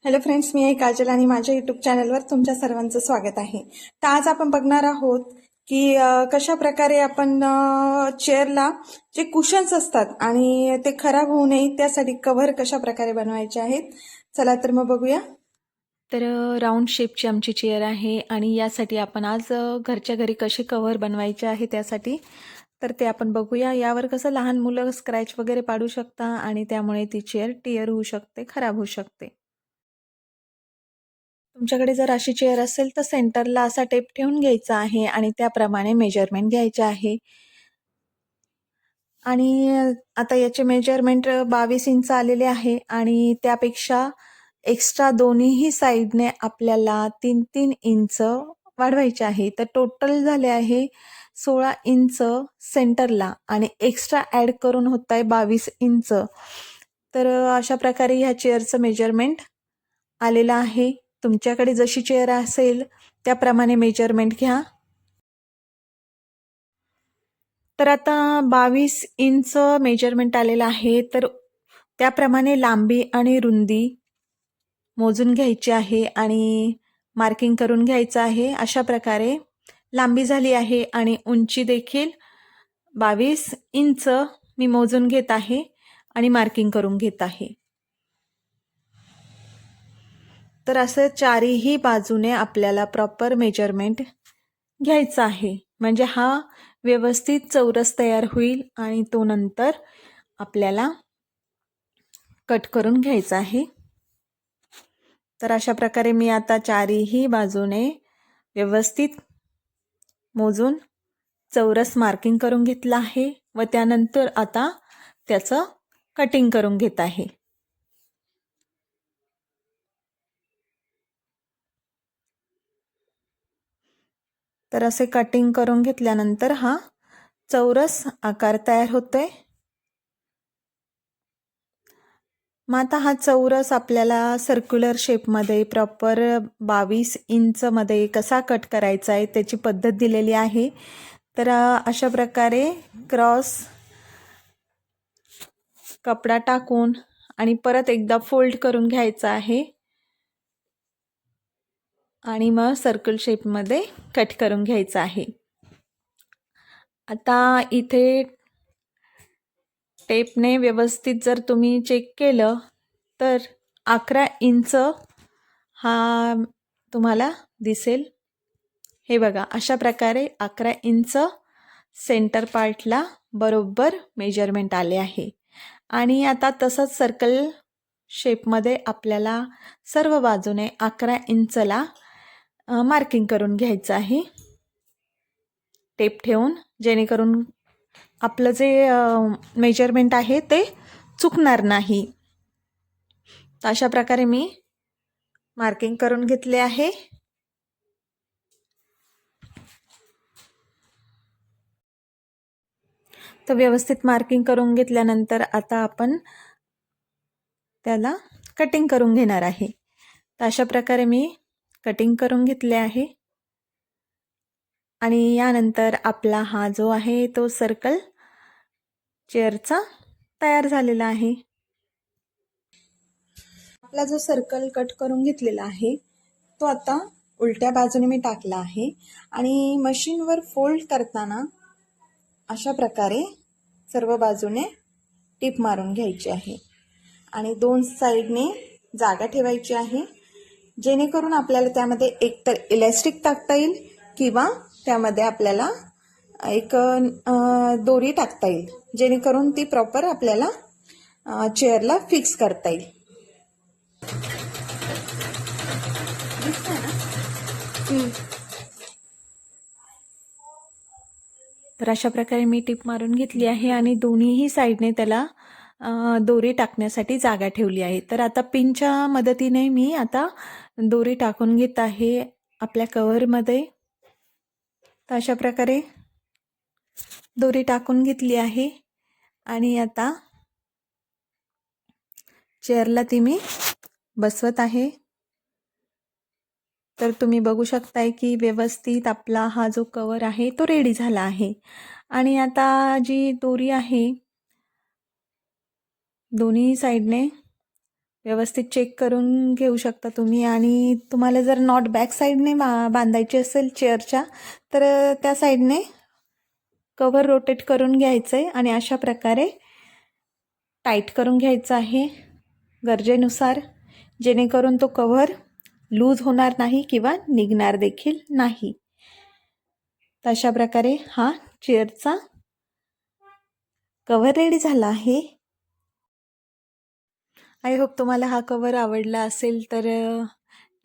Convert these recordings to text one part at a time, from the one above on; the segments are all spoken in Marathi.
हॅलो फ्रेंड्स, मी आहे काजल आणि माझ्या यूट्यूब चॅनलवर तुमच्या सर्वांचं स्वागत आहे. तर आज आपण बघणार आहोत की कशा प्रकारे आपण चेअरला जे कुशन्स असतात आणि ते खराब होऊ नये त्यासाठी कव्हर कशा प्रकारे बनवायचे आहेत. चला तर मग बघूया. तर राऊंड शेपची आमची चेअर आहे आणि यासाठी आपण आज घरच्या घरी कसे कव्हर बनवायचे आहे त्यासाठी तर ते आपण बघूया. यावर कसं लहान मुलं स्क्रॅच वगैरे पाडू शकता आणि त्यामुळे ती चेअर टियर होऊ शकते, खराब होऊ शकते. तुमच्याकडे जर अशी चेअर असेल तर सेंटरला असा टेप ठेवून घ्यायचा आहे आणि त्याप्रमाणे मेजरमेंट घ्यायचे आहे. आणि आता याचे मेजरमेंट 22 इंच आलेले आहे आणि त्यापेक्षा एक्स्ट्रा दोन्हीही साईडने आपल्याला 3-3 इंच वाढवायचे आहे. तर टोटल झाले आहे 16 इंच सेंटरला आणि एक्स्ट्रा ॲड करून होत आहे 22 इंच. तर अशा प्रकारे ह्या चेअरचं मेजरमेंट आलेलं आहे. तुमच्याकडे जशी चेअर असेल त्याप्रमाणे मेजरमेंट घ्या. तर आता 22 इंच मेजरमेंट आलेलं आहे. तर त्याप्रमाणे लांबी आणि रुंदी मोजून घ्यायची आहे आणि मार्किंग करून घ्यायचं आहे. अशा प्रकारे लांबी झाली आहे आणि उंची देखील 22 इंच मी मोजून घेत आहे आणि मार्किंग करून घेत आहे. तर असं चारीही बाजूने आपल्याला प्रॉपर मेजरमेंट घ्यायचं आहे, म्हणजे हा व्यवस्थित चौरस तयार होईल आणि तो नंतर आपल्याला कट करून घ्यायचा आहे. तर अशा प्रकारे मी आता चारीही बाजूने व्यवस्थित मोजून चौरस मार्किंग करून घेतलं आहे व त्यानंतर आता त्याचं कटिंग करून घेत आहे. तर असे कटिंग करून घेतल्यानंतर हा चौरस आकार तयार होतोय. मग आता हा चौरस आपल्याला सर्क्युलर शेपमध्ये प्रॉपर 22 इंचमध्ये कसा कट करायचा आहे त्याची पद्धत दिलेली आहे. तर अशा प्रकारे क्रॉस कपडा टाकून आणि परत एकदा फोल्ड करून घ्यायचा आहे आणि मग सर्कल शेपमध्ये कट करून घ्यायचं आहे. आता इथे टेपने व्यवस्थित जर तुम्ही चेक केलं तर 11 इंच हा तुम्हाला दिसेल. हे बघा, अशा प्रकारे 11 इंच सेंटर पार्टला बरोबर मेजरमेंट आले आहे. आणि आता तसंच सर्कल शेपमध्ये आपल्याला सर्व बाजूने 11 इंचला मार्किंग करून घ्यायचं आहे टेप ठेवून, जेणेकरून आपलं जे मेजरमेंट आहे ते चुकणार नाही. तर अशा प्रकारे मी मार्किंग करून घेतले आहे. तर व्यवस्थित मार्किंग करून घेतल्यानंतर आता आपण त्याला कटिंग करून घेणार आहे. तर अशा प्रकारे मी कटिंग करून घेतले आहे आणि यानंतर आपला हा जो आहे तो सर्कल चेअरचा तयार झालेला आहे. आपला जो सर्कल कट करून घेतलेला आहे तो आता उलट्या बाजूने मी टाकला आहे आणि मशीनवर फोल्ड करताना अशा प्रकारे सर्व बाजूने टिप मारून घ्यायची आहे आणि दोन साईडने जागा ठेवायची आहे, जेणेकरून आपल्याला त्यामध्ये एकतर इलॅस्टिक टाकता येईल किंवा त्यामध्ये आपल्याला एक दोरी टाकता येईल, जेणेकरून ती प्रॉपर आपल्याला चेअरला फिक्स करता येईल. तर अशा प्रकारे मी टिप मारून घेतली आहे आणि दोन्हीही साईडने त्याला दोरी टाकण्यासाठी जागा ठेवली आहे. तर आता पिनच्या मदतीने मी आता दोरी टाकून घेत आहे आपल्या कव्हरमध्ये. तर अशा प्रकारे दोरी टाकून घेतली आहे आणि आता चेअरला ती मी बसवत आहे. तर तुम्ही बघू शकताय की व्यवस्थित आपला हा जो कवर आहे तो रेडी झाला आहे. आणि आता जी दोरी आहे दोन्ही साईडने व्यवस्थित चेक करून घेऊ शकता तुम्ही. आणि तुम्हाला जर नॉट बॅक साईडने बांधायची असेल चेअरच्या, तर त्या साईडने कव्हर रोटेट करून घ्यायचं आहे आणि अशा प्रकारे टाईट करून घ्यायचं आहे गरजेनुसार, जेणेकरून तो कव्हर लूज होणार नाही किंवा निघणार देखील नाही. तर अशा प्रकारे हा चेअरचा कव्हर रेडी झाला आहे. आय होप तुम्हाला हा कव्हर आवडला असेल तर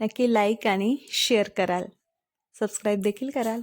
नक्की लाईक आणि शेअर कराल, सबस्क्राईब देखील कराल.